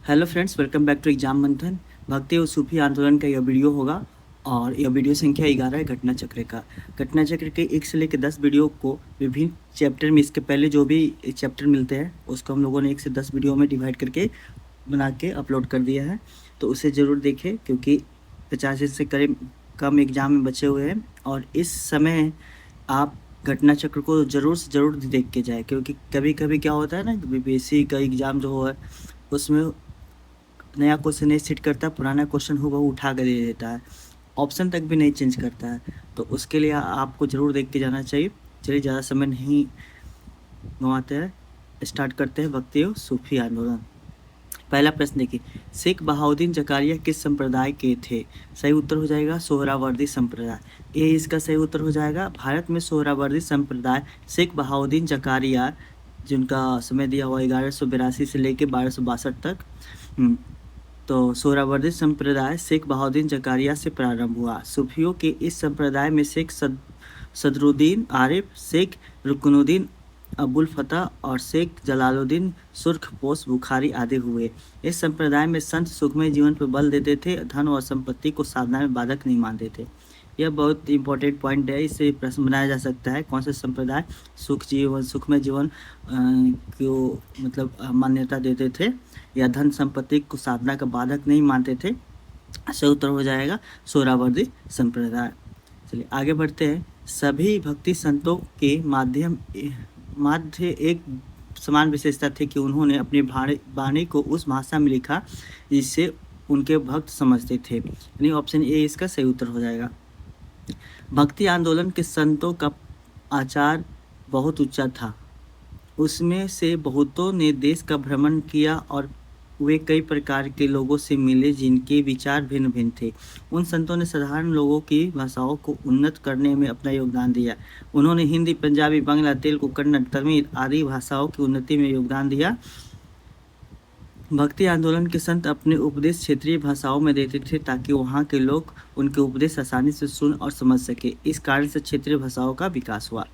Hello friends, welcome back to exam Manthan. भक्ति और सूफी आंदोलन का यह वीडियो होगा और यह वीडियो संख्या 11 है घटना चक्र का। घटना चक्र के 1 से लेकर 10 वीडियो को विभिन्न चैप्टर में, इसके पहले जो भी चैप्टर मिलते हैं उसको हम लोगों ने 1 से 10 वीडियो में डिवाइड करके बना के अपलोड कर दिया है, तो उसे ज़रूर देखें क्योंकि 50 से करीब कम एग्जाम में बचे हुए हैं। और इस समय आप घटना चक्र को ज़रूर से ज़रूर देख के जाए, क्योंकि कभी कभी क्या होता है ना, बीपीएससी का एग्ज़ाम जो है उसमें नया क्वेश्चन नहीं सेट करता, पुराना क्वेश्चन होगा वो उठा कर दे देता है, ऑप्शन तक भी नहीं चेंज करता है। तो उसके लिए आपको ज़रूर देख के जाना चाहिए। चलिए ज़्यादा समय नहीं गंवाते हैं, स्टार्ट करते हैं भक्ति और सूफी आंदोलन। पहला प्रश्न देखिए, शेख बहाउद्दीन जकारिया किस संप्रदाय के थे? सही उत्तर हो जाएगा सोहरावर्दी संप्रदाय। ये इसका सही उत्तर हो जाएगा। भारत में सोहरावर्दी संप्रदाय शेख बहाउद्दीन जकारिया, जिनका समय दिया हुआ 1182 से लेकर 1262 तक, तो सोहरावर्दी संप्रदाय शेख बहाउद्दीन जकारिया से प्रारंभ हुआ। सूफियों के इस संप्रदाय में शेख सदरुद्दीन आरिफ, शेख रुकनुद्दीन अबुल फतह और शेख जलालुद्दीन सुर्खपोश बुखारी आदि हुए। इस संप्रदाय में संत सुखमय जीवन पर बल देते थे, धन और संपत्ति को साधना में बाधक नहीं मानते थे। यह बहुत इंपॉर्टेंट पॉइंट है, इससे प्रश्न बनाया जा सकता है। कौन से संप्रदाय सुखमय जीवन को मतलब मान्यता देते थे या धन संपत्ति को साधना का बाधक नहीं मानते थे? सही उत्तर हो जाएगा सोहरावर्दी संप्रदाय। चलिए आगे बढ़ते हैं। सभी भक्ति संतों के माध्य एक समान विशेषता थी कि उन्होंने अपनी वाणी को उस भाषा में लिखा जिससे उनके भक्त समझते थे। यानी ऑप्शन ए इसका सही उत्तर हो जाएगा। भक्ति आंदोलन के संतों का आचार बहुत ऊंचा था। उसमें से बहुतों ने देश का भ्रमण किया और वे कई प्रकार के लोगों से मिले जिनके विचार भिन्न भिन्न थे। उन संतों ने साधारण लोगों की भाषाओं को उन्नत करने में अपना योगदान दिया। उन्होंने हिंदी, पंजाबी, बांग्ला, तेलुगु, कन्नड़, तमिल आदि भाषाओं की उन्नति में योगदान दिया। भक्ति आंदोलन के संत अपने उपदेश क्षेत्रीय भाषाओं में देते थे ताकि वहाँ के लोग उनके उपदेश आसानी से सुन और समझ सके। इस कारण से क्षेत्रीय भाषाओं का विकास हुआ।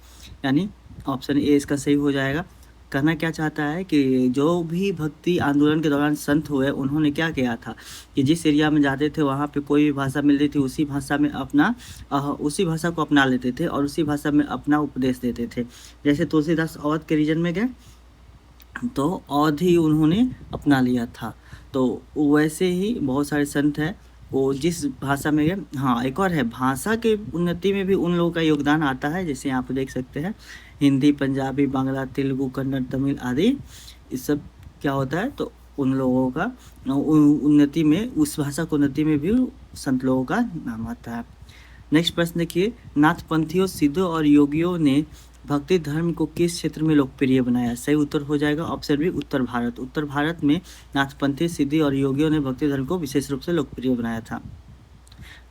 यानी ऑप्शन ए इसका सही हो जाएगा। कहना क्या चाहता है कि जो भी भक्ति आंदोलन के दौरान संत हुए, उन्होंने क्या किया था कि जिस एरिया में जाते थे वहाँ पे कोई भी भाषा मिलती थी, उसी भाषा को अपना लेते थे और उसी भाषा में अपना उपदेश देते थे। जैसे तुलसीदास अवध के रीजन में गए तो अवध ही उन्होंने अपना लिया था। तो वैसे ही बहुत सारे संत हैं, वो जिस भाषा में गए। हाँ, एक और है, भाषा के उन्नति में भी उन लोगों का योगदान आता है। जैसे यहाँ पे देख सकते हैं, हिंदी, पंजाबी, बांग्ला, तेलुगु, कन्नड़, तमिल आदि, इस सब क्या होता है, तो उन लोगों का उन्नति में, उस भाषा को उन्नति में भी संत लोगों का नाम आता है। नेक्स्ट प्रश्न देखिए, नाथपंथियों, सिद्धों और योगियों ने भक्ति धर्म को किस क्षेत्र में लोकप्रिय बनाया? सही उत्तर हो जाएगा ऑप्शन बी उत्तर भारत। उत्तर भारत में नाथपंथी, सिद्धि और योगियों ने भक्ति धर्म को विशेष रूप से लोकप्रिय बनाया था।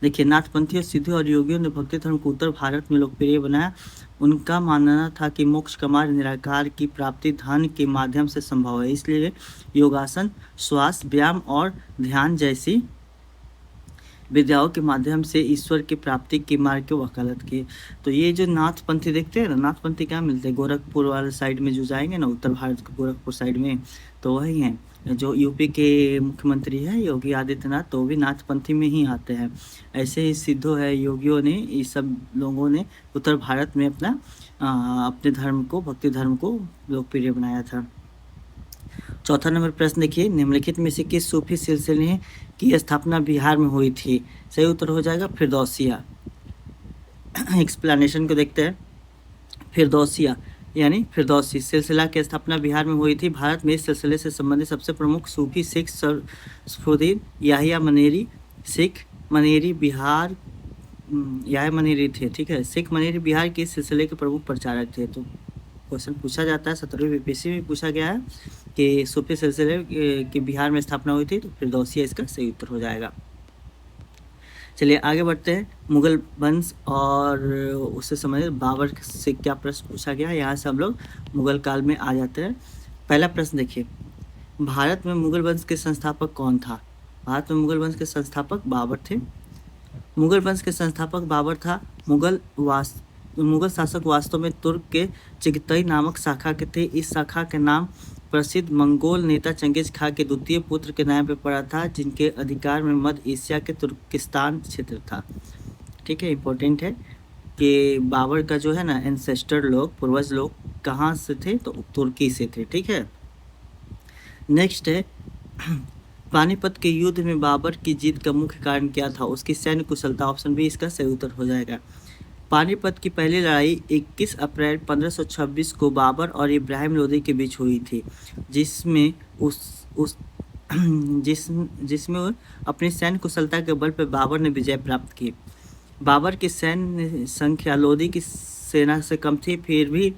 देखिए, नाथपंथी, सिद्धि और योगियों ने भक्ति धर्म को उत्तर भारत में लोकप्रिय बनाया। उनका मानना था कि मोक्ष का मार्ग, निराकार की प्राप्ति ध्यान के माध्यम से संभव है, इसलिए योगासन, श्वास, व्यायाम और ध्यान जैसी विद्याओं के माध्यम से ईश्वर की प्राप्ति के मार्ग की वकालत की। तो ये जो नाथपंथी देखते हैं ना, नाथपंथी क्या मिलते हैं, गोरखपुर वाले साइड में जो जाएंगे ना, उत्तर भारत के गोरखपुर साइड में, तो वही हैं। जो यूपी के मुख्यमंत्री हैं योगी आदित्यनाथ, तो भी नाथपंथी में ही आते हैं। ऐसे ही सिद्धों है, योगियों ने, ये सब लोगों ने उत्तर भारत में अपने धर्म को, भक्ति धर्म को लोकप्रिय बनाया था। चौथा नंबर प्रश्न देखिए, निम्नलिखित में से किस सूफी सिलसिले की स्थापना बिहार में हुई थी? सही उत्तर हो जाएगा फिरदौसिया। एक्सप्लेनेशन को देखते हैं। फिरदौसिया यानी फिरदौसी सिलसिला की स्थापना बिहार में हुई थी। भारत में इस सिलसिले से संबंधित सबसे प्रमुख सूफी शेख सरफुद्दीन याहिया मनेरी, शेख मनेरी बिहार, याहिया मनेरी थे, ठीक है। शेख मनेरी बिहार के इस सिलसिले के प्रमुख प्रचारक थे। तो क्वेश्चन पूछा जाता है, 17वीं बीपीएससी में पूछा गया है कि सूफी सिलसिले की बिहार में स्थापना हुई थी, तो फिरदौसिया इसका सही उत्तर हो जाएगा। चलिए आगे बढ़ते हैं। मुगल वंश और उससे संबंधित बाबर से क्या प्रश्न पूछा गया, यहाँ से हम लोग मुगल काल में आ जाते हैं। पहला प्रश्न देखिए, भारत में मुगल वंश के संस्थापक कौन था? भारत में मुगल वंश के संस्थापक बाबर थे। मुगल वंश के संस्थापक बाबर था। मुगल शासक वास्तव में तुर्क के चिगतई नामक शाखा के थे। इस शाखा के नाम प्रसिद्ध मंगोल नेता चंगेज खां के द्वितीय पुत्र के नाम पर पड़ा था, जिनके अधिकार में मध्य एशिया के तुर्किस्तान क्षेत्र था। ठीक है, इम्पोर्टेंट है कि बाबर का जो है ना एंसेस्टर लोग, पूर्वज लोग कहाँ से थे, तो तुर्की से थे। ठीक है, नेक्स्ट है पानीपत के युद्ध में बाबर की जीत का मुख्य कारण क्या था? उसकी सैन्य कुशलता। ऑप्शन बी इसका सही उत्तर हो जाएगा। पानीपत की पहली लड़ाई 21 अप्रैल 1526 को बाबर और इब्राहिम लोदी के बीच हुई थी, जिसमें जिसमें अपनी सैन्य कुशलता के बल पर बाबर ने विजय प्राप्त की। बाबर की सैन्य संख्या लोदी की सेना से कम थी, फिर भी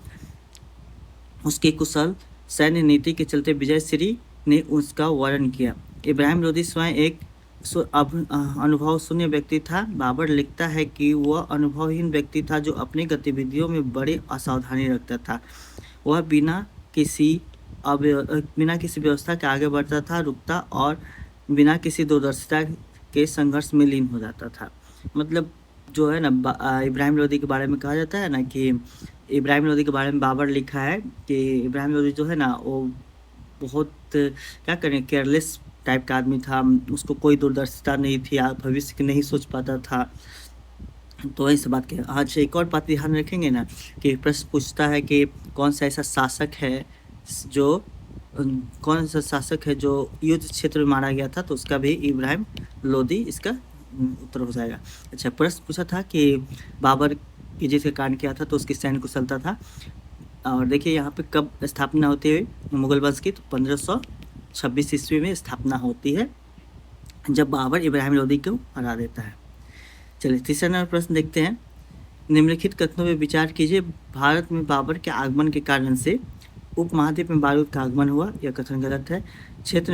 उसकी कुशल सैन्य नीति के चलते विजय श्री ने उसका वर्णन किया। इब्राहिम लोदी स्वयं एक अनुभव शून्य व्यक्ति था। बाबर लिखता है कि वह अनुभवहीन व्यक्ति था जो अपनी गतिविधियों में बड़ी असावधानी रखता था। वह बिना किसी व्यवस्था के आगे बढ़ता था, रुकता और बिना किसी दूरदर्शिता के संघर्ष में लीन हो जाता था। मतलब जो है ना इब्राहिम लोदी के बारे में कहा जाता है ना कि इब्राहिम लोदी के बारे में बाबर लिखा है कि इब्राहिम लोदी जो है ना वो बहुत क्या करें केयरलेस टाइप का आदमी था। उसको कोई दूरदर्शिता नहीं थी, भविष्य की नहीं सोच पाता था। तो वही सब बात कह। अच्छा, एक और बात ध्यान रखेंगे ना कि प्रश्न पूछता है कि कौन सा ऐसा शासक है जो युद्ध क्षेत्र में मारा गया था, तो उसका भी इब्राहिम लोदी इसका उत्तर हो जाएगा। अच्छा, प्रश्न पूछा था कि बाबर की जीत का कारण क्या था, तो उसकी सैन्य कुशलता था। और देखिए यहाँ पे कब स्थापना होती है मुगल वंश की, तो 1526 ईस्वी में स्थापना होती है, जब बाबर इब्राहिम लोदी को हरा देता है। चलिए तीसरा नंबर प्रश्न देखते हैं। निम्नलिखित कथनों पर विचार कीजिए। भारत में बाबर के आगमन के कारण से उपमहाद्वीप में बारूद का आगमन हुआ। यह कथन गलत है। क्षेत्र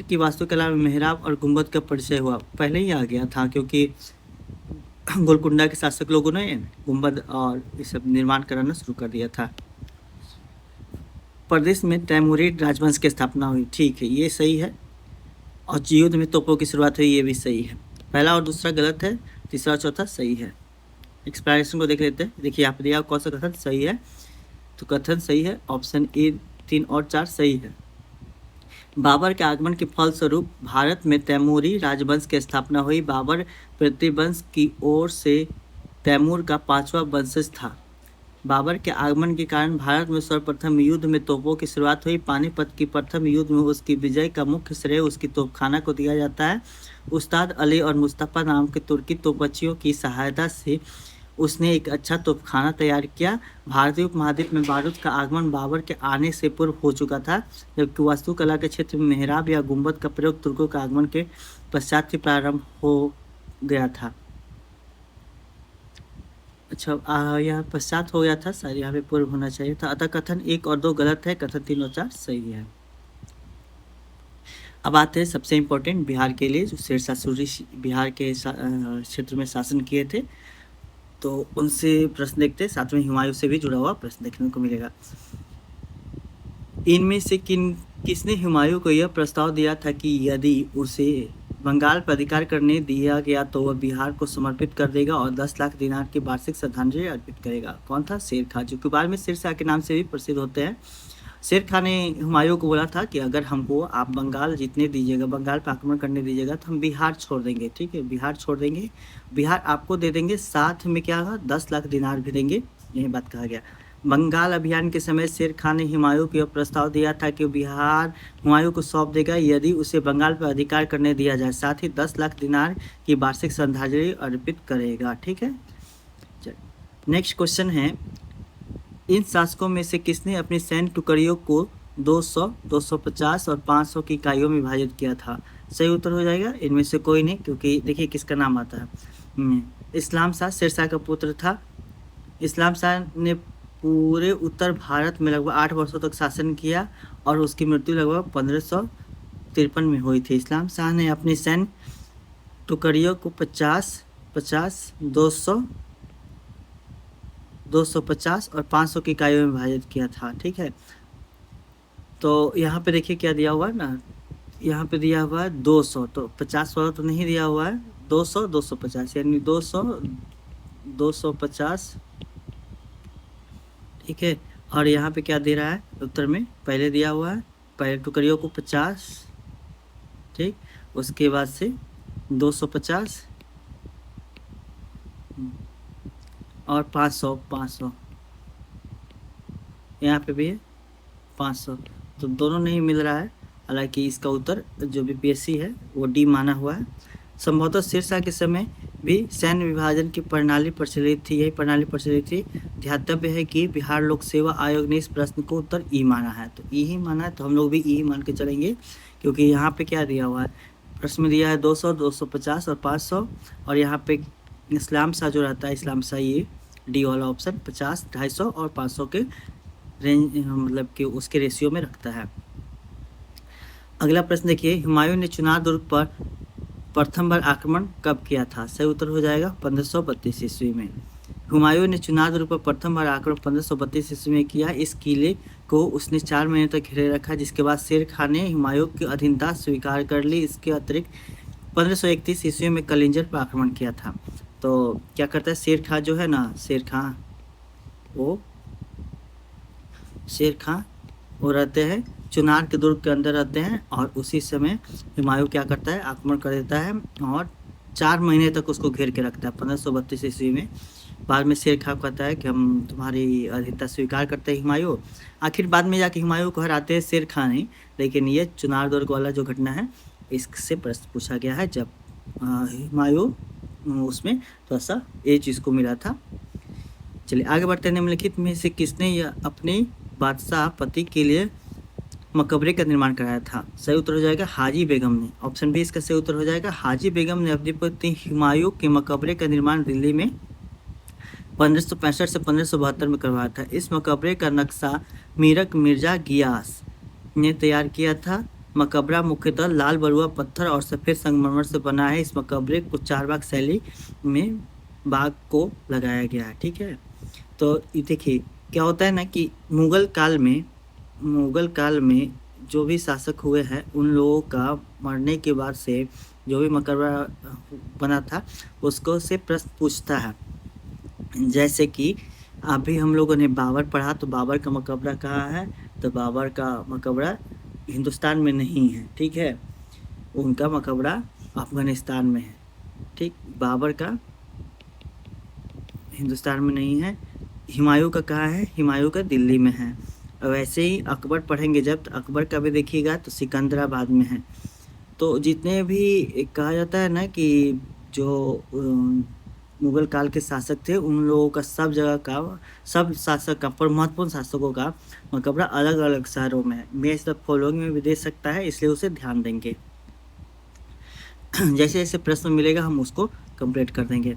की वास्तुकला में मेहराब और गुंबद का परिचय हुआ। पहले ही आ गया था, क्योंकि गोलकुंडा के शासक लोगों ने गुंबद और ये सब निर्माण कराना शुरू कर दिया था। प्रदेश में तैमूरिद राजवंश की स्थापना हुई। ठीक है, ये सही है। और युद्ध में तोपों की शुरुआत हुई, ये भी सही है। पहला और दूसरा गलत है, तीसरा और चौथा सही है। एक्सप्लेनेशन को देख लेते हैं। देखिए यहाँ पे दिया कौन सा कथन सही है, तो कथन सही है ऑप्शन ए 3 और 4 सही है। बाबर के आगमन के फलस्वरूप भारत में तैमूरी राजवंश की स्थापना हुई। बाबर प्रतिवंश की ओर से तैमूर का 5वां वंशज था। बाबर के आगमन के कारण भारत में सर्वप्रथम युद्ध में तोपों की शुरुआत हुई। पानीपत की प्रथम युद्ध में उसकी विजय का मुख्य श्रेय उसकी तोपखाना को दिया जाता है। उस्ताद अली और मुस्तफ़ा नाम के तुर्की तोपचियों की सहायता से उसने एक अच्छा तोपखाना तैयार किया। भारतीय उपमहाद्वीप में बारूद का आगमन बाबर के आने से पूर्व हो चुका था, जबकि वास्तुकला के क्षेत्र में मेहराब या गुंबद का प्रयोग तुर्कों के आगमन के पश्चात ही प्रारंभ हो गया था। अच्छा, यह पश्चात हो गया था, शायद यहाँ पे पूर्व होना चाहिए था। अतः कथन 1 और 2 गलत है, कथन 3 और 4 सही है। अब आते हैं सबसे इम्पोर्टेंट बिहार के लिए, जो शेरशाह सूरी बिहार के क्षेत्र में शासन किए थे, तो उनसे प्रश्न देखते हैं। साथ में हुमायूं से भी जुड़ा हुआ प्रश्न देखने को मिलेगा। इनमें से किसने हुमायूं को यह प्रस्ताव दिया था कि यदि उसे बंगाल पर अधिकार करने दिया गया तो वह बिहार को समर्पित कर देगा और 10 लाख दिनार की वार्षिक श्रद्धांजलि अर्पित करेगा? कौन था? शेर खां, जो कि बाद में शेरशाह के नाम से भी प्रसिद्ध होते हैं। शेर खां ने हुमायूं को बोला था कि अगर हमको आप बंगाल जीतने दीजिएगा, बंगाल पर आक्रमण करने दीजिएगा, तो हम बिहार छोड़ देंगे। ठीक है, बिहार छोड़ देंगे, बिहार आपको दे देंगे, साथ में क्या होगा 10 लाख दिनार भी देंगे। यही बात कहा गया। बंगाल अभियान के समय शेर खां ने हुमायूं को यह प्रस्ताव दिया था कि बिहार हुमायूं को सौंप देगा यदि उसे बंगाल पर अधिकार करने दिया जाए, साथ ही 10 लाख दिनार की वार्षिक श्रद्धांजलि अर्पित करेगा। ठीक है, नेक्स्ट क्वेश्चन है, इन शासकों में से किसने अपनी सैन्य टुकड़ियों को 200, 250 और 500 की इकाइयों में विभाजित किया था? सही उत्तर हो जाएगा इनमें से कोई नहीं, क्योंकि देखिए किसका नाम आता है। इस्लाम शाह शेरशाह का पुत्र था। इस्लाम शाह ने पूरे उत्तर भारत में लगभग 8 वर्षों तक शासन किया और उसकी मृत्यु लगभग 1553 में हुई थी। इस्लाम शाह ने अपनी सैन्य टुकड़ियों को 50, 200, 250 और 500 की इकाइयों में विभाजित किया था। ठीक है, तो यहाँ पे देखिए क्या दिया हुआ है ना, यहाँ पे दिया हुआ है 200, तो 50 वाला तो नहीं दिया हुआ है, 200, 250, यानी 200, 250, ठीक है, और यहाँ पे क्या दे रहा है उत्तर में, पहले दिया हुआ है पहले टुकड़ियों को 50, ठीक, उसके बाद से 250 और 500 यहाँ पे भी है 500, तो दोनों नहीं मिल रहा है। हालांकि इसका उत्तर जो बीपीएससी है वो डी माना हुआ है। संभवतः शेरशाह के समय भी सैन्य विभाजन की प्रणाली प्रचलित थी, यही प्रणाली प्रचलित थी। ध्यातव्य है कि बिहार लोक सेवा आयोग ने इस प्रश्न को उत्तर ई माना है, तो ई ही माना है, तो हम लोग भी ई मान के चलेंगे, क्योंकि यहाँ पे क्या दिया हुआ है, प्रश्न में दिया है 200, 250 और 500, और यहाँ पे इस्लाम शाह जो रहता है, इस्लाम शाह, ये डी वाला ऑप्शन 50, 250 और 500 के रेंज, मतलब कि उसके रेशियो में रखता है। अगला प्रश्न देखिए, हुमायूं ने चुनार दुर्ग पर प्रथम बार आक्रमण कब किया था? सही उत्तर हो जाएगा 1532 ईस्वी में। हुमायूं ने चुनार दुर्ग पर प्रथम बार आक्रमण 1532 ईस्वी में किया। इस किले को उसने 4 महीने तक घेरे रखा, जिसके बाद शेर खान ने हुमायूं की अधीनता स्वीकार कर ली। इसके अतिरिक्त 1531 ईस्वी में कलिंजर पर आक्रमण किया था। तो क्या करता है शेर खान जो है ना, शेर खान वो रहते हैं चुनार के दुर्ग के अंदर रहते हैं, और उसी समय हुमायूं क्या करता है, आक्रमण कर देता है और 4 महीने तक उसको घेर के रखता है 1532 ईस्वी में। बाद में शेर खान कहता है कि हम तुम्हारी अधीनता स्वीकार करते हैं हुमायूं। आखिर बाद में जाके हुमायूं को हराते हैं शेर खान ही, लेकिन ये चुनार दुर्ग वाला जो घटना है इससे प्रश्न पूछा गया है, जब हुमायूं उसमें थोड़ा सा ये चीज़ को मिला था। चलिए आगे बढ़ते हैं। निम्नलिखित में से किसने यह अपने बादशाह पति के लिए मकबरे का निर्माण कराया था? सही उत्तर हो जाएगा हाजी बेगम ने। ऑप्शन बी इसका सही उत्तर हो जाएगा। हाजी बेगम ने अपने पति हुमायूं के मकबरे का निर्माण दिल्ली में 1565 से 1572 में करवाया था। इस मकबरे का नक्शा मीरक मिर्जा गियास ने तैयार किया था। मकबरा मुख्यतः लाल बरुआ पत्थर और सफ़ेद संगमरमर से बना है। इस मकबरे को चारबाग शैली में बाग को लगाया गया है, ठीक है। तो ये देखिए क्या होता है ना कि मुग़ल काल में जो भी शासक हुए हैं उन लोगों का मरने के बाद से जो भी मकबरा बना था उसको से प्रश्न पूछता है। जैसे कि अभी हम लोगों ने बाबर पढ़ा, तो बाबर का मकबरा कहाँ है? तो बाबर का मकबरा हिंदुस्तान में नहीं है, ठीक है, उनका मकबरा अफ़गानिस्तान में है, ठीक। बाबर का हिंदुस्तान में नहीं है। हुमायूं का कहाँ है? हुमायूं का दिल्ली में है। और वैसे ही अकबर पढ़ेंगे जब, तो अकबर का भी देखिएगा तो सिकंदराबाद में है। तो जितने भी कहा जाता है ना कि जो मुग़ल काल के शासक थे उन लोगों का सब जगह का, सब शासक का, पर महत्वपूर्ण शासकों का मकबरा अलग अलग शहरों में है। मैं इस फॉलोइंग में भी दे सकता है, इसलिए उसे ध्यान देंगे। जैसे जैसे प्रश्न मिलेगा हम उसको कंप्लीट कर देंगे।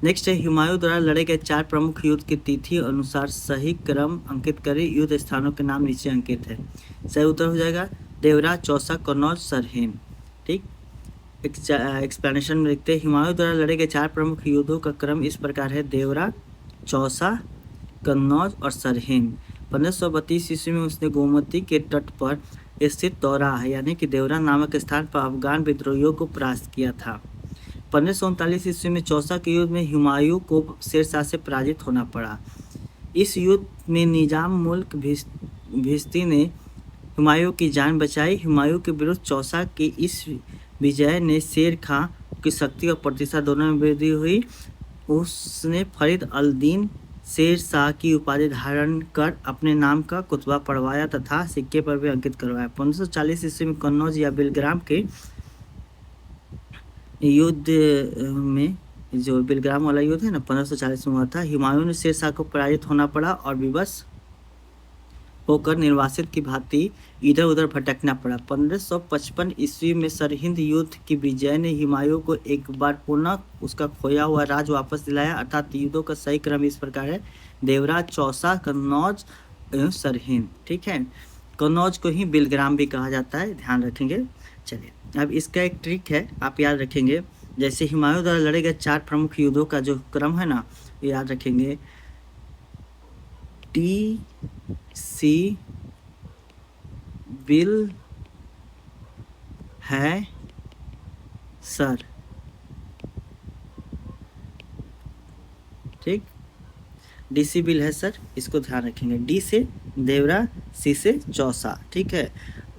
नेक्स्ट है, हुमायूं द्वारा लड़े गए 4 प्रमुख युद्ध की तिथि अनुसार सही क्रम अंकित करें। युद्ध स्थानों के नाम नीचे अंकित है। सही उत्तर हो जाएगा देवरा, चौसा, कन्नौज, सरहिंद, ठीक। एक्सप्लेनेशन में लिखते हैं, हुमायूं द्वारा लड़े गए 4 प्रमुख युद्धों का क्रम इस प्रकार है: देवरा, चौसा, कन्नौज और सरहिंद। 1532 ईस्वी में उसने गोमती के तट पर स्थित दौराह यानी कि देवरा नामक स्थान पर अफगान विद्रोहियों को परास्त किया था। 1539 ईस्वी में चौसा के युद्ध में हुमायूं को शेरशाह से पराजित होना पड़ा। इस युद्ध में निजाम मुल्क भिश्ती ने हुमायूं की जान बचाई। हुमायूं के विरुद्ध चौसा की इस विजय ने शेर खां की शक्ति और प्रतिष्ठा दोनों में वृद्धि हुई। उसने फरीद अल दीन शेर शाह की उपाधि धारण कर अपने नाम का कुतबा पढ़वाया तथा सिक्के पर भी अंकित करवाया। 1540 ईस्वी में कन्नौज या बिलग्राम के युद्ध में, जो बिलग्राम वाला युद्ध है ना 1540 में हुआ था, हुमायूं ने शेर शाह को पराजित होना पड़ा और विवश होकर निर्वासित की भांति इधर उधर भटकना पड़ा। 1555 ईस्वी में सरहिंद युद्ध की विजय ने हुमायूं को एक बार पुनः उसका खोया हुआ राज वापस दिलाया। अर्थात युद्धों का सही क्रम इस प्रकार है: देवरा, चौसा, कन्नौज, सरहिंद, ठीक है। कन्नौज को ही बिलग्राम भी कहा जाता है, ध्यान रखेंगे। चलिए अब इसका एक ट्रिक है, आप याद रखेंगे। जैसे हुमायूं द्वारा लड़े गए 4 प्रमुख युद्धों का जो क्रम है ना, याद रखेंगे। टी सी बिल है सर, ठीक। डीसी बिल है सर, इसको ध्यान रखेंगे। डी से देवरा, सी से चौसा, ठीक है।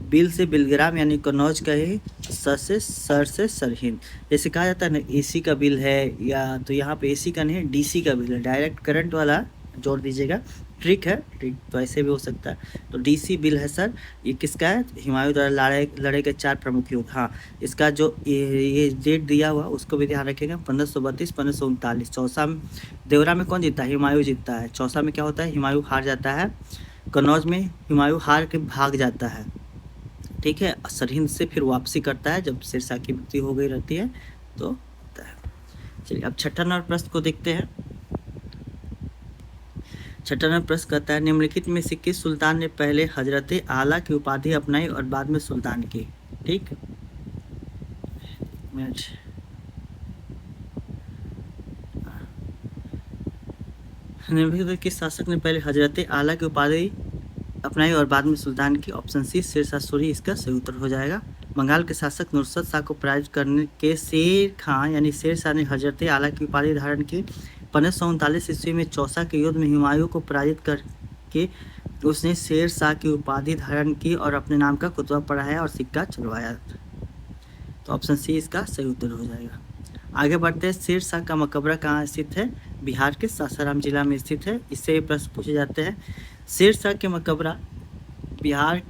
बिल से बिलग्राम यानी कन्नौज का है, सर से सरहिंद। जैसे कहा जाता है ना एसी का बिल है, या तो यहाँ पे एसी का नहीं है, डीसी का बिल है, डायरेक्ट करंट वाला जोड़ दीजिएगा। ट्रिक है, ट्रिक तो ऐसे भी हो सकता है। तो डीसी बिल है सर, ये किसका है? हुमायूं द्वारा लड़े गए 4 प्रमुख युद्ध। हाँ, इसका जो ये डेट दिया हुआ उसको भी ध्यान रखिएगा, 1532 1539। चौसा में देवरा में कौन जीतता है? हुमायूं जीतता है। चौसा में क्या होता है? हुमायूं हार जाता है। कन्नौज में हुमायूं हार के भाग जाता है, ठीक है। सरहिंद से फिर वापसी करता है जब शेरशाह की मृत्यु हो गई रहती है तो होता है। चलिए अब छठा नंबर प्रश्न को देखते हैं। छठा नंबर प्रश्न कहता है निम्नलिखित में से किस सुल्तान ने पहले हजरत आला की उपाधि अपनाई और बाद में सुल्तान की? ठीक, मिनट। निम्नलिखित किस शासक ने पहले हजरत आला की उपाधि अपनाई और बाद में सुल्तान की? ऑप्शन सी शेरशाह सूरी इसका सही उत्तर हो जाएगा। बंगाल के शासक नुसरत शाह को पराजित करने के शेर खां यानी शेर शाह ने हजरत आला की उपाधि धारण की। 1539 ईस्वी में चौसा के युद्ध में हुमायूं को पराजित करके उसने शेर शाह की उपाधि धारण की और अपने नाम का कुतबा पढ़ाया और सिक्का चलवाया। तो ऑप्शन सी इसका सही उत्तर हो जाएगा। आगे बढ़ते हैं। शेर शाह का मकबरा कहाँ स्थित है? बिहार के सासाराम जिला में स्थित है। इससे प्रश्न पूछे जाते हैं। शेर शाह के मकबरा बिहार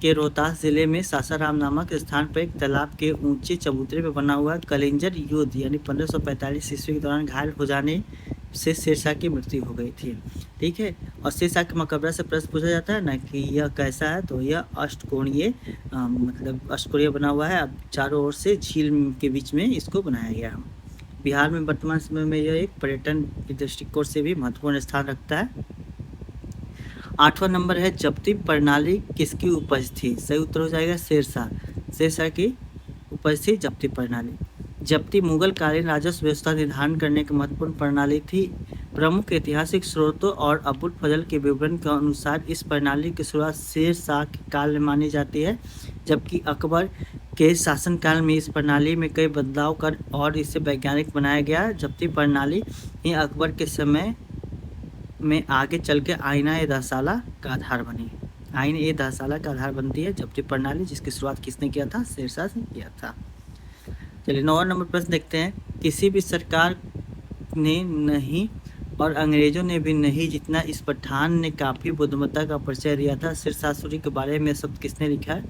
के रोहतास जिले में सासाराम नामक स्थान पर एक तालाब के ऊंचे चबूतरे पर बना हुआ। कलिंजर युद्ध यानी 1545 ईस्वी के दौरान घायल हो जाने से शेरशाह की मृत्यु हो गई थी, ठीक है। और शेरशाह के मकबरा से प्रश्न पूछा जाता है ना कि यह कैसा है, तो यह अष्टकोणीय मतलब अष्टकोणीय बना हुआ है। अब चारों ओर से झील के बीच में इसको बनाया गया है। बिहार में वर्तमान समय में यह एक पर्यटन के दृष्टिकोण से भी महत्वपूर्ण स्थान रखता है। 8वां नंबर है जब्ती प्रणाली किसकी उपज थी? सही उत्तर हो जाएगा शेरशाह। शेरशाह की उपज थी जब्ती प्रणाली। जब्ती मुगल कालीन राजस्व व्यवस्था निर्धारण करने की महत्वपूर्ण प्रणाली थी। प्रमुख ऐतिहासिक स्रोतों और अबुल फजल के विवरण के अनुसार इस प्रणाली की शुरुआत शेरशाह के काल में मानी जाती है, जबकि अकबर के शासनकाल में इस प्रणाली में कई बदलाव कर और इसे वैज्ञानिक बनाया गया। जब्ती प्रणाली ही अकबर के समय में आगे चल के आईना दहसाला का आधार बनी। आईना दहसाला का आधार बनती है जब्ती प्रणाली, जिसकी शुरुआत किसने किया था? शेरशाह ने किया था। चलिए 9वां नंबर प्रश्न देखते हैं। किसी भी सरकार ने नहीं और अंग्रेजों ने भी नहीं जितना इस पठान ने काफ़ी बुद्धिमत्ता का परिचय दिया था। शेरशाह सूरी के बारे में शब्द किसने लिखा है?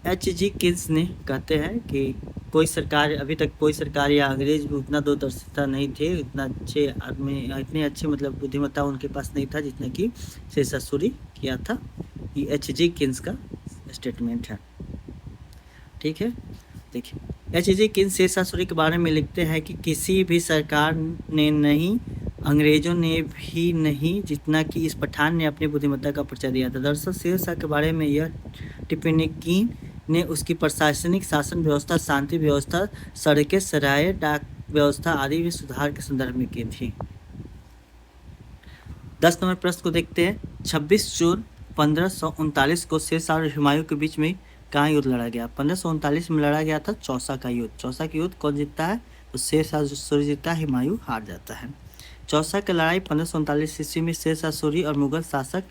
H.G. किन्स ने कहते हैं कि कोई सरकार, अभी तक कोई सरकार या अंग्रेज भी उतना दूरदर्शिता नहीं थे, इतना अच्छे आदमी, इतने अच्छे मतलब बुद्धिमत्ता उनके पास नहीं था जितना कि शेरशाह सूरी किया था। ये H.G. किन्स का स्टेटमेंट है, ठीक है। देखिए H.G. किन्स शेरशाह सूरी के बारे में लिखते हैं कि किसी भी सरकार ने नहीं, अंग्रेजों ने भी नहीं जितना कि इस पठान ने अपनी बुद्धिमत्ता का परिचय दिया था। दरअसल शेरशाह के बारे में यह टिप्पणी की ने उसकी प्रशासनिक शासन व्यवस्था, शांति व्यवस्था, सड़कें, सराय, डाक व्यवस्था आदि में सुधार के संदर्भ में की थी। 10 नंबर प्रश्न को देखते हैं। 26 जून 1539 को शेरशाह और हुमायूं के बीच में कहाँ युद्ध लड़ा गया? 1539 में लड़ा गया था चौसा का युद्ध। चौसा का युद्ध कौन जीतता है? तो शेरशाह सूरी जीतता है, हुमायूं हार जाता है। चौसा की लड़ाई 1539 ईस्वी में शेरशाह सूरी और मुगल शासक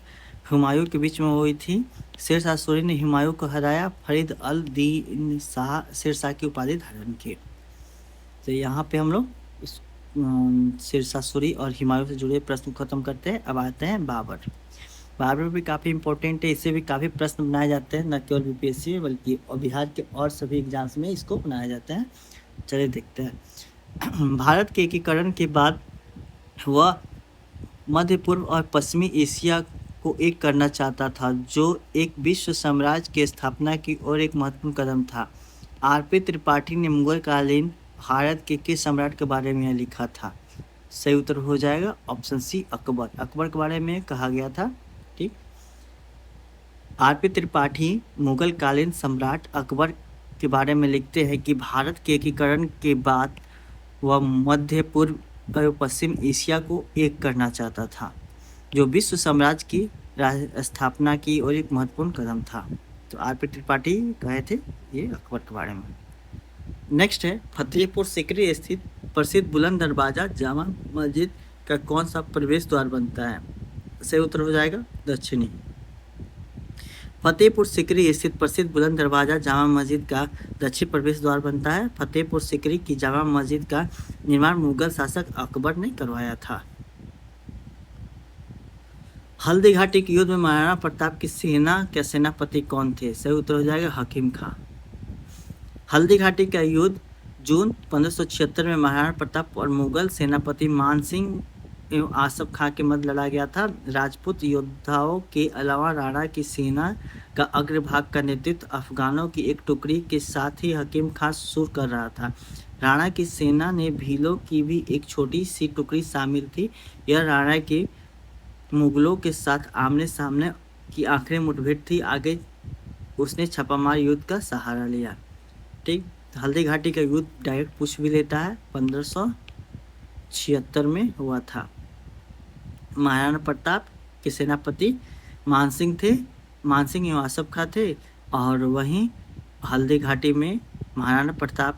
हुमायूं के बीच में हुई थी। शेरशाह सूरी ने हुमायूं को हराया। फरीद अल दीन शाह शेरशाह की उपाधि धारण की। तो यहाँ पे हम लोग शेरशाह सूरी और हुमायूं से जुड़े प्रश्न खत्म करते हैं। अब आते हैं बाबर। बाबर भी काफ़ी इंपॉर्टेंट है, इससे भी काफ़ी प्रश्न बनाए जाते हैं, न केवल यूपीएससी में बल्कि और बिहार के और सभी एग्जाम्स में इसको बनाया जाता है। चलिए देखते हैं। भारत के एकीकरण के बाद वह मध्य पूर्व और पश्चिमी एशिया को एक करना चाहता था, जो एक विश्व साम्राज्य की स्थापना की ओर एक महत्वपूर्ण कदम था। आर.पी. त्रिपाठी ने मुगल कालीन भारत के किस सम्राट के बारे में लिखा था? सही उत्तर हो जाएगा ऑप्शन सी अकबर। अकबर के बारे में कहा गया था, ठीक। आर.पी. त्रिपाठी मुगल कालीन सम्राट अकबर के बारे में लिखते हैं कि भारत के एकीकरण के बाद वह मध्य पूर्व और पश्चिम एशिया को एक करना चाहता था, जो विश्व साम्राज्य की स्थापना की और एक महत्वपूर्ण कदम था। तो आर.पी. त्रिपाठी कहे थे ये अकबर के बारे में। नेक्स्ट है फतेहपुर सीकरी स्थित प्रसिद्ध बुलंद दरवाजा जामा मस्जिद का कौन सा प्रवेश द्वार बनता है? सही उत्तर हो जाएगा दक्षिणी। फतेहपुर सिकरी स्थित प्रसिद्ध बुलंद दरवाजा जामा मस्जिद का दक्षिण प्रवेश द्वार बनता है। फतेहपुर सिकरी की जामा मस्जिद का निर्माण मुगल शासक अकबर ने करवाया था। हल्दी घाटी के युद्ध में महाराणा प्रताप की सेना के सेनापति कौन थे? सही उत्तर हो जाएगा हकीम खां। हल्दी घाटी का युद्ध जून 1576 में महाराणा प्रताप और मुगल सेनापति मानसिंह एवं आसफ खां के मध्य लड़ा गया था। राजपूत योद्धाओं के अलावा राणा की सेना का अग्रभाग का नेतृत्व अफगानों की एक टुकड़ी के साथ ही हकीम खां सुर कर रहा था। राणा की सेना ने भीलों की भी एक छोटी सी टुकड़ी शामिल थी। यह राणा के मुगलों के साथ आमने सामने की आखिरी मुठभेड़ थी। आगे उसने छापामार युद्ध का सहारा लिया। ठीक, हल्दी घाटी का युद्ध डायरेक्ट पूछ भी लेता है। 1576 में हुआ था। महाराणा प्रताप के सेनापति मानसिंह थे, मानसिंह एवं आसफ खां थे। और वहीं हल्दी घाटी में महाराणा प्रताप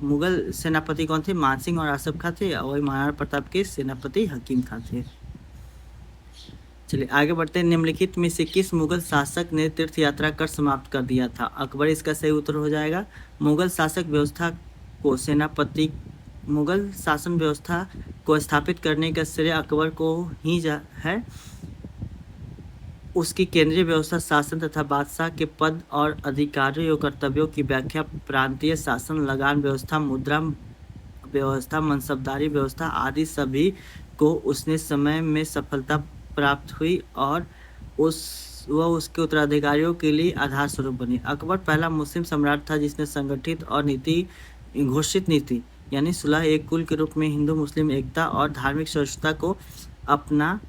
मुगल सेनापति कौन थे? मानसिंह और आसफ खां थे। और वही महाराणा प्रताप के सेनापति हकीम खां थे। चलिए आगे बढ़ते हैं। निम्नलिखित में से किस मुगल शासक ने तीर्थ यात्रा कर समाप्त कर दिया था? अकबर इसका सही उत्तर हो जाएगा। मुगल शासन व्यवस्था को स्थापित करने का श्रेय अकबर को ही है। उसकी केंद्रीय व्यवस्था शासन तथा बादशाह के पद और अधिकारियों और कर्तव्यों की व्याख्या, प्रांतीय शासन, लगान व्यवस्था, मुद्रा व्यवस्था, मनसबदारी व्यवस्था आदि सभी को उसने समय में सफलता प्राप्त हुई और वह उसके उत्तराधिकारियों के लिए आधार स्वरूप बनी। अकबर पहला मुस्लिम सम्राट था जिसने संगठित और घोषित नीति यानी सुलह एक कुल के रूप में हिंदू मुस्लिम एकता और धार्मिक सहिष्णुता को अपना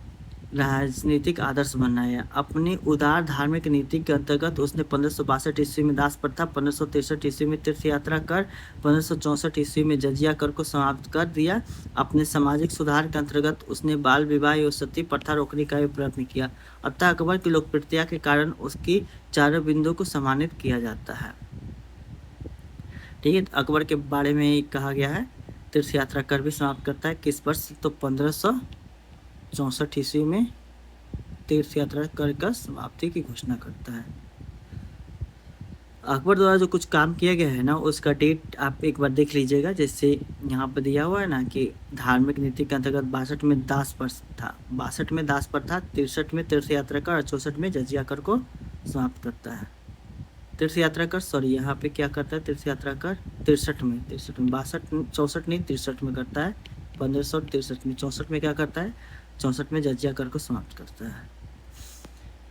राजनीतिक आदर्श बनाया। अपनी उदार धार्मिक नीति के अंतर्गत उसने 1562 ईस्वी में दास प्रथा, 1563 ईस्वी में तीर्थ यात्रा कर, 1564 ईस्वी में जजिया कर को समाप्त कर दिया। अपने सामाजिक सुधार के अंतर्गत उसने बाल विवाह एवं सती प्रथा रोकने का भी प्रयत्न किया। अतः अकबर की लोकप्रियता के कारण उसकी चारों बिंदुओं को सम्मानित किया जाता है। ठीक है, अकबर के बारे में कहा गया है तीर्थ यात्रा कर भी समाप्त करता है। किस वर्ष? तो 1564 ईस्वी में तीर्थ यात्रा कर समाप्ति की घोषणा करता है। अकबर द्वारा जो कुछ काम किया गया है ना, उसका डेट आप एक बार देख लीजिएगा। जैसे यहाँ पर दिया हुआ है ना कि धार्मिक नीति के अंतर्गत 62 में दास प्रथा था, 62 में दास प्रथा, 63 में तीर्थ यात्रा कर और 64 में जजिया कर को समाप्त करता है। तीर्थ यात्रा कर यहाँ पे क्या करता है? तीर्थ यात्रा कर 63 में 64 नहीं 63 में करता है। 1563 में 64 में क्या करता है? 64 में जजिया कर को समाप्त करता है।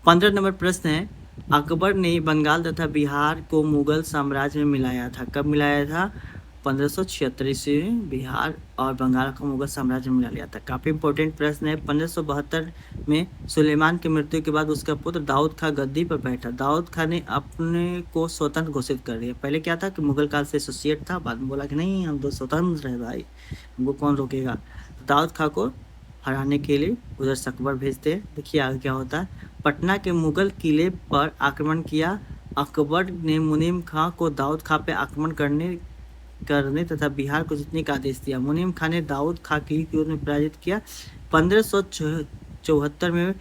15 नंबर प्रश्न है, अकबर ने बंगाल तथा बिहार को मुगल साम्राज्य में मिलाया था। कब मिलाया था? 1576 ईस्वी में बिहार और बंगाल को मुगल साम्राज्य में मिला लिया था। काफ़ी इंपॉर्टेंट प्रश्न है। 1572 में सुलेमान की मृत्यु के बाद उसका पुत्र दाऊद खां गद्दी पर बैठा। दाऊद खां ने अपने को स्वतंत्र घोषित कर दिया। पहले क्या था कि मुगल काल से एसोसिएट था, बाद में बोला कि नहीं हम तो स्वतंत्र है भाई, हमको कौन रोकेगा। दाऊद खां को हराने के लिए उधर से अकबर भेजते हैं। देखिए आगे क्या होता है। पटना के मुगल किले पर आक्रमण किया। अकबर ने मुनीम खां को दाऊद खां पर आक्रमण करने तथा बिहार को जीतने का आदेश दिया। मुनीम खां ने दाऊद खां किले के युद्ध में पराजित किया। 1574 में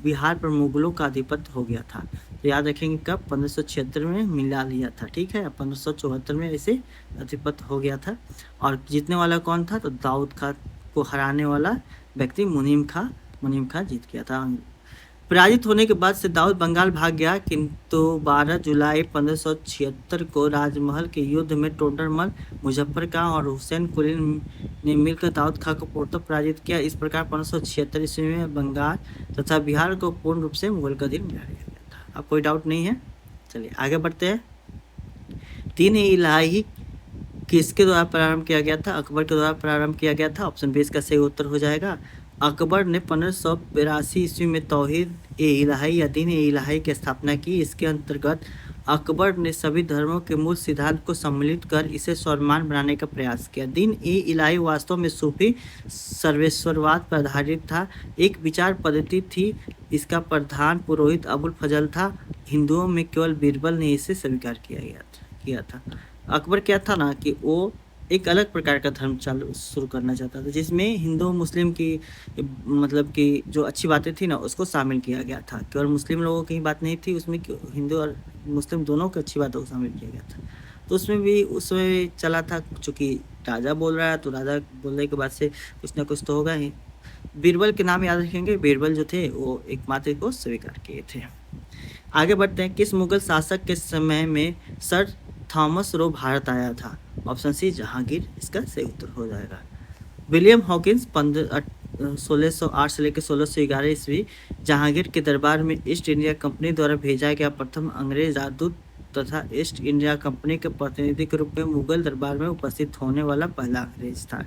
बिहार पर मुगलों का आधिपत्य हो गया था। तो याद रखेंगे कब? 1576 में मिला लिया था। ठीक है, 1574 में ऐसे आधिपत्य हो गया था। और जीतने वाला कौन था? तो दाऊद खां को हराने वाला व्यक्ति मुनीम खां जीत गया था। पराजित होने के बाद से दाऊद बंगाल भाग गया, किंतु 12 जुलाई 1576 को राजमहल के युद्ध में टोडरमल, मुजफ्फर खां और हुसैन कुली ने मिलकर दाऊद खां को पूर्णतः पराजित किया। इस प्रकार 1576 ईस्वी में बंगाल तथा बिहार को पूर्ण रूप से मुगल का अधीन बना लिया गया था। अब कोई डाउट नहीं है। चलिए आगे बढ़ते हैं। 3 इलाही किसके द्वारा प्रारंभ किया गया था? अकबर के द्वारा प्रारंभ किया गया था। ऑप्शन 20 का सही उत्तर हो जाएगा। अकबर ने 1582 ईस्वी में तौहीद ए इलाही या दीन ए इलाही की स्थापना की। इसके अंतर्गत अकबर ने सभी धर्मों के मूल सिद्धांत को सम्मिलित कर इसे सर्वमान्य बनाने का प्रयास किया। दीन ए इलाही वास्तव में सूफी सर्वेश्वरवाद पर आधारित था, एक विचार पद्धति थी। इसका प्रधान पुरोहित अबुल फजल था। हिंदुओं में केवल बीरबल ने इसे स्वीकार किया था। अकबर क्या था ना कि वो एक अलग प्रकार का धर्म चालू शुरू करना चाहता था, जिसमें हिंदू मुस्लिम की मतलब कि जो अच्छी बातें थी ना उसको शामिल किया गया था। केवल मुस्लिम लोगों की बात नहीं थी उसमें, हिंदू और मुस्लिम दोनों की अच्छी बातों को शामिल किया गया था। तो उसमें भी उसमें चला था, चूँकि राजा बोल रहा है तो राजा बोलने के बाद से कुछ ना कुछ तो होगा ही। बीरबल के नाम याद रखेंगे, बीरबल जो थे वो एकमात्र को स्वीकार किए थे। आगे बढ़ते हैं, किस मुगल शासक के समय में सर थॉमस रो भारत आया था? ऑप्शन सी जहांगीर इसका सही उत्तर हो जाएगा। विलियम हॉकिंस 1608 से लेकर 1611 ईस्वी जहांगीर के दरबार में ईस्ट इंडिया कंपनी द्वारा भेजा गया प्रथम अंग्रेज राजदूत तथा ईस्ट इंडिया कंपनी के प्रतिनिधि के रूप में मुगल दरबार में उपस्थित होने वाला पहला अंग्रेज था।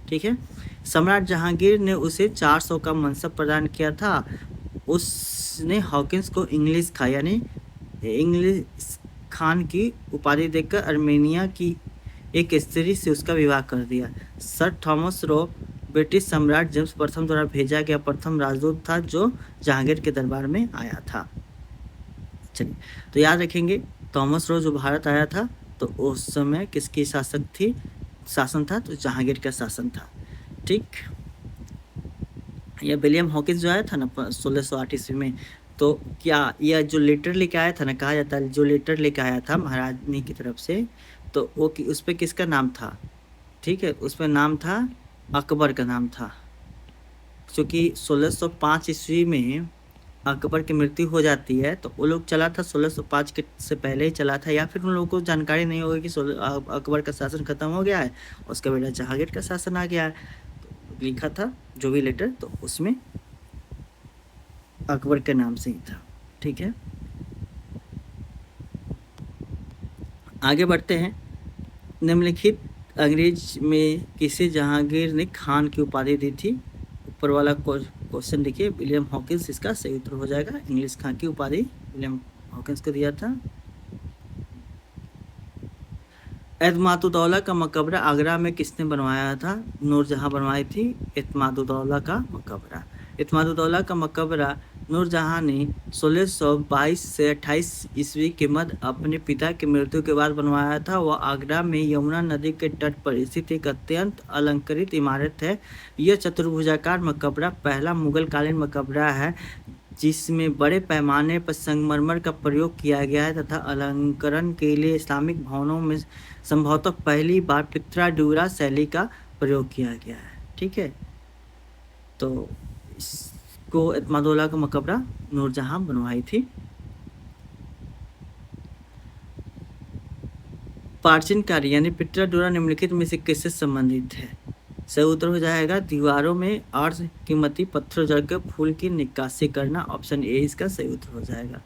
ठीक है, सम्राट जहांगीर ने उसे 400 का मनसब प्रदान किया था। उसने हॉकिंस को इंग्लिश खा यानी इंग्लिश खान की उपाधि देकर अर्मेनिया की एक स्त्री से उसका विवाह कर दिया। सर थॉमस रो ब्रिटिश सम्राट जेम्स प्रथम द्वारा भेजा गया प्रथम राजदूत था जो जहांगीर के दरबार में आया था। चलिए, तो याद रखेंगे थॉमस रो जो भारत आया था तो उस समय किसकी शासन था? तो जहांगीर का शासन था। ठीक, यह विलियम हॉकिंस जो आया था ना 1608 ईस्वी में, तो क्या यह जो लेटर लेके आया था ना, कहा जाता है जो लेटर लेके आया था महारानी की तरफ से, तो वो उस पर किसका नाम था? ठीक है, उस पर नाम था अकबर का नाम था। क्योंकि 1605 ईस्वी में अकबर की मृत्यु हो जाती है तो वो लोग चला था 1605 के से पहले ही चला था, या फिर उन लोगों को जानकारी नहीं होगी कि अकबर का शासन खत्म हो गया है, उसका बेटा जहांगीर का शासन आ गया है। तो लिखा था जो भी लेटर तो उसमें अकबर के नाम से ही था। ठीक है, आगे बढ़ते हैं। निम्नलिखित अंग्रेज में किसे जहांगीर ने खान की उपाधि दी थी? ऊपर वाला क्वेश्चन देखिए, विलियम हॉकिंस इसका सही उत्तर हो जाएगा। इंग्लिश खान की उपाधि विलियम हॉकिंस को दिया था। एतमादुद्दौला का मकबरा आगरा में किसने बनवाया था? नूरजहां बनवाई थी एतमादुद्दौला का मकबरा। एतमादुद्दौला का मकबरा नूरजहां ने 1622 से 28 ईस्वी के मध्य अपने पिता की मृत्यु के बाद बनवाया था। वह आगरा में यमुना नदी के तट पर स्थित एक अत्यंत अलंकृत इमारत है। यह चतुर्भुजाकार मकबरा पहला मुगल कालीन मकबरा है जिसमें बड़े पैमाने पर संगमरमर का प्रयोग किया गया है तथा अलंकरण के लिए इस्लामिक भवनों में संभवतः पहली बार पित्रा शैली का प्रयोग किया गया है। ठीक है, तो इसको एतमादुद्दौला का मकबरा नूरजहां बनवाई थी। प्राचीन कार्य यानी पित्रा निम्नलिखित में से किससे संबंधित है? सही उत्तर हो जाएगा दीवारों में अर्ध कीमती पत्थर जड़कर फूल की निकासी करना। ऑप्शन ए इसका सही उत्तर हो जाएगा।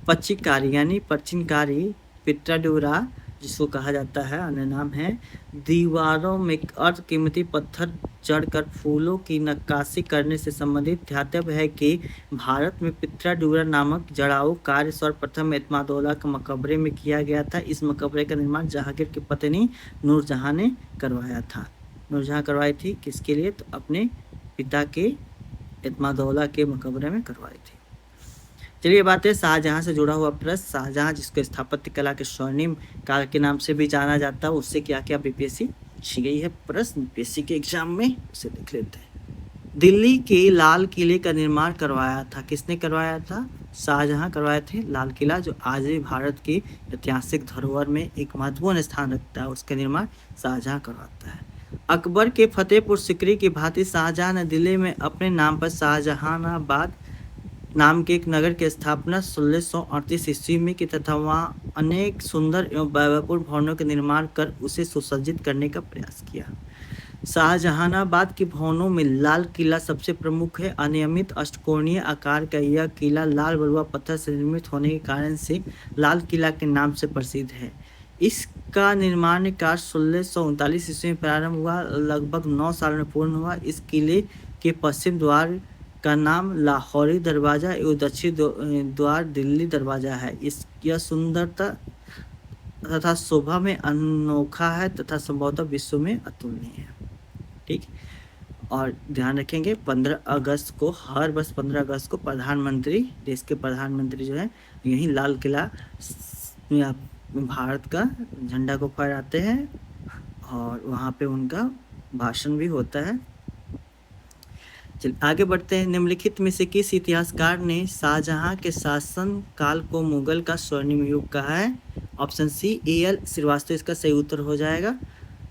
पच्चीकारी यानी प्राचीनकारी पित्रा जिसको कहा जाता है, अन्य नाम है, दीवारों में अर्ध कीमती पत्थर जड़कर फूलों की नक्काशी करने से संबंधित ध्यातव्य है कि भारत में पित्रा नामक जड़ाऊ कार्य सर्वप्रथम एतमादुद्दौला के मकबरे में किया गया था। इस मकबरे का निर्माण जहांगीर की पत्नी नूरजहां ने करवाया था। नूरजहां करवाई थी किसके लिए? तो अपने पिता के एतमादुद्दौला के मकबरे में करवाई थी। चलिए बात है शाहजहां से जुड़ा हुआ प्रश्न। शाहजहां जिसको स्थापत्य कला के स्वर्णिम काल के नाम से भी जाना जाता है, उससे क्या क्या बीपीएससी पूछी गई है प्रश्न बीपीएससी के एग्जाम में, उसे देख लेते हैं। दिल्ली के लाल किले का निर्माण करवाया था, किसने करवाया था? शाहजहां करवाए थे। लाल किला जो आज भी भारत की ऐतिहासिक धरोहर में एक महत्वपूर्ण स्थान रखता है, उसका निर्माण शाहजहां करवाता है। अकबर के फतेहपुर सिकरी की भांति शाहजहां ने दिल्ली में अपने नाम पर शाहजहानाबाद नाम के एक नगर की स्थापना 1638 ईस्वी में की तथा वहाँ अनेक सुंदर एवं वैभवपूर्ण भवनों के निर्माण कर उसे सुसज्जित करने का प्रयास किया। शाहजहानाबाद के भवनों में लाल किला सबसे प्रमुख है। अनियमित अष्टकोणीय आकार का यह किला लाल बलुआ पत्थर से निर्मित होने के कारण से लाल किला के नाम से प्रसिद्ध है। इसका निर्माण कार्य 1639 ईस्वी में प्रारंभ हुआ, लगभग 9 साल में पूर्ण हुआ। इस किले के पश्चिम द्वार का नाम लाहौरी दरवाज़ा एवं दक्षिण द्वार दिल्ली दरवाज़ा है। यह सुंदरता तथा शोभा में अनोखा है तथा संभवतः विश्व में अतुलनीय है। ठीक, और ध्यान रखेंगे 15 अगस्त को, हर वर्ष 15 अगस्त को प्रधानमंत्री, देश के प्रधानमंत्री जो है यही लाल किला भारत का झंडा को फहराते हैं और वहाँ पे उनका भाषण भी होता है। चलिए आगे बढ़ते हैं। निम्नलिखित में से किस इतिहासकार ने शाहजहां के शासन काल को मुगल का स्वर्णिम युग कहा है? Option C A.L. श्रीवास्तव इसका सही उत्तर हो जाएगा।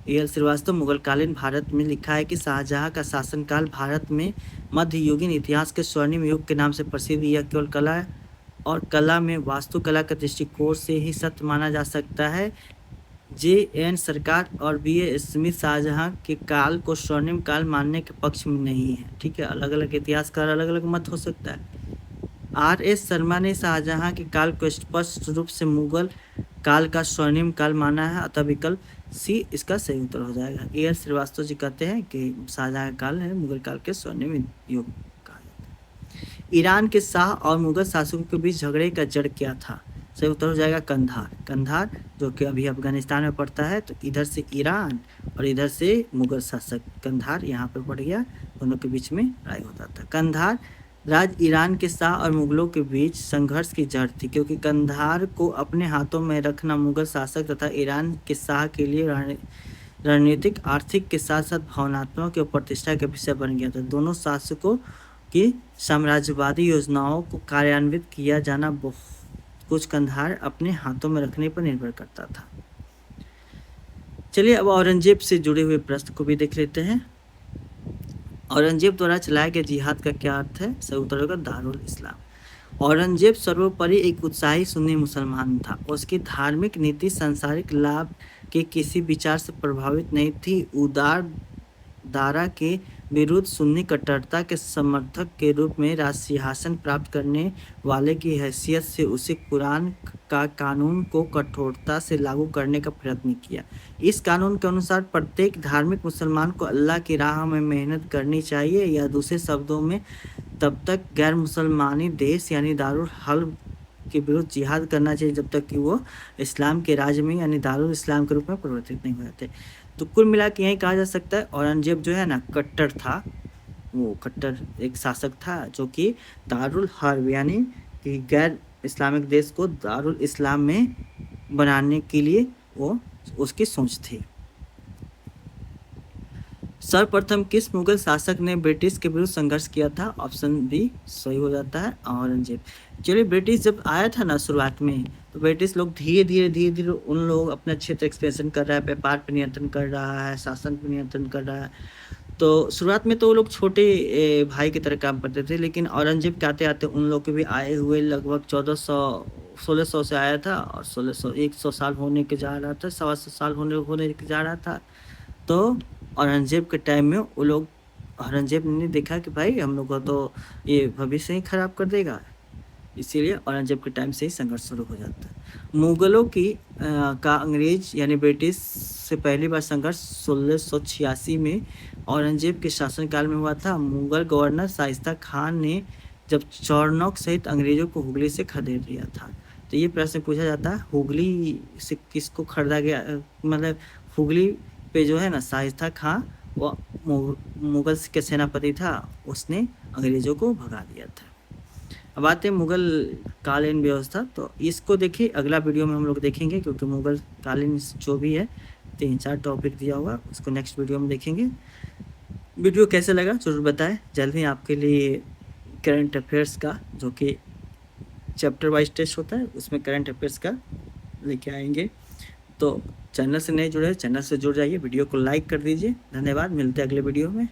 A.L. श्रीवास्तव मुगलकालीन भारत में लिखा है कि शाहजहां का शासनकाल भारत में मध्ययुगीन इतिहास के स्वर्णिम युग के नाम से प्रसिद्ध। यह केवल कला और कला में वास्तुकला के दृष्टिकोण से ही सत्य माना जा सकता है। J.N. सरकार और B.A. स्मिथ शाहजहां के काल को स्वर्णिम काल मानने के पक्ष में नहीं है। ठीक है, अलग अलग इतिहासकार अलग अलग मत हो सकता है। R.S. शर्मा ने शाहजहां के काल को स्पष्ट रूप से मुगल काल का स्वर्णिम काल माना है, अतः विकल्प सी इसका सही उत्तर हो जाएगा। A.L. श्रीवास्तव जी कहते हैं कि शाहजहां का काल है मुगल काल के स्वर्णिम युग कहा जाता है। ईरान के शाह और मुगल शासकों के बीच झगड़े का जड़ क्या था? सही उत्तर हो जाएगा कंधार। कंधार जो कि अभी अफगानिस्तान में पड़ता है, तो इधर से ईरान और इधर से मुगल शासक कंधार यहाँ पर पड़ गया, दोनों के बीच में लड़ाई होता था। कंधार राज्य ईरान के शाह और मुगलों के बीच संघर्ष की जड़ थी, क्योंकि कंधार को अपने हाथों में रखना मुगल शासक तथा ईरान के शाह के लिए रणनीतिक, आर्थिक के साथ साथ भावनात्मक और प्रतिष्ठा का विषय बन गया था। दोनों शासकों की साम्राज्यवादी योजनाओं को कार्यान्वित किया जाना कुछ कंधार अपने हाथों में रखने पर निर्भर करता था। चलिए अब औरंगजेब से जुड़े हुए प्रश्न को भी देख लेते हैं। औरंगजेब द्वारा चलाए गए जिहाद का क्या अर्थ है? सही उत्तर होगा दारुल इस्लाम। औरंगजेब सर्वोपरि एक उत्साही सुन्नी मुसलमान था। उसकी धार्मिक नीति सांसारिक लाभ के किसी विचार से प्रभावित नहीं थी। उदार दारा के विरुद्ध सुन्नी कट्टरता के समर्थक के रूप में राजसिंहासन प्राप्त करने वाले की हैसियत से उसे कुरान का कानून को कठोरता से लागू करने का प्रयत्न किया। इस कानून के अनुसार प्रत्येक धार्मिक मुसलमान को अल्लाह की राह में मेहनत करनी चाहिए, या दूसरे शब्दों में तब तक गैर मुसलमानी देश यानी दारुल हर्ब के विरुद्ध जिहाद करना चाहिए जब तक कि वो इस्लाम के राज्य में यानी दारुल इस्लाम के रूप में परिवर्तित नहीं हो जाते। तो कुल मिला के यही कहा जा सकता है औरंगजेब जो है ना कट्टर था, वो कट्टर एक शासक था जो कि दारुल हर्ब यानी कि गैर इस्लामिक देश को दारुल इस्लाम में बनाने के लिए वो उसकी सोच थी। सर्वप्रथम किस मुगल शासक ने ब्रिटिश के विरुद्ध संघर्ष किया था? ऑप्शन बी सही हो जाता है औरंगजेब। चलिए ब्रिटिश जब आया था ना शुरुआत में, तो ब्रिटिश लोग धीरे धीरे उन लोग अपना क्षेत्र एक्सपेंशन कर रहा है, व्यापार पर नियंत्रण कर रहा है, शासन पर नियंत्रण कर रहा है। तो शुरुआत में तो वो लोग छोटे भाई की तरह काम करते थे, लेकिन औरंगजेब के आते आते उन लोग के भी आए हुए लगभग 1600 से आया था, और 100 साल होने के जा रहा था, 125 साल होने के जा रहा था। तो औरंगजेब के टाइम में वो लोग, औरंगजेब ने देखा कि भाई हम लोग को तो ये भविष्य ही खराब कर देगा, इसीलिए औरंगजेब के टाइम से ही संघर्ष शुरू हो जाता है। मुगलों की का अंग्रेज यानी ब्रिटिश से पहली बार संघर्ष 1686 में औरंगजेब के शासनकाल में हुआ था। मुगल गवर्नर शाइस्ता खान ने जब चौरनौक सहित अंग्रेजों को हुगली से खदेड़ दिया था। तो ये प्रश्न पूछा जाता है हुगली से किसको खरीदा गया, मतलब हुगली पे जो है ना शाइस्ता खान वो मुगल के सेनापति था, उसने अंग्रेजों को भगा दिया था। अब आते हैं मुगल कालीन व्यवस्था, तो इसको देखिए अगला वीडियो में हम लोग देखेंगे, क्योंकि मुगल कालीन जो भी है 3-4 टॉपिक दिया हुआ, उसको नेक्स्ट वीडियो में देखेंगे। वीडियो कैसे लगा जरूर बताएं। जल्द ही आपके लिए करंट अफेयर्स का जो कि चैप्टर वाइज टेस्ट होता है उसमें करंट अफेयर्स का लेके आएंगे। तो चैनल से नहीं जुड़े चैनल से जुड़ जाइए, वीडियो को लाइक कर दीजिए। धन्यवाद, मिलते हैं अगले वीडियो में।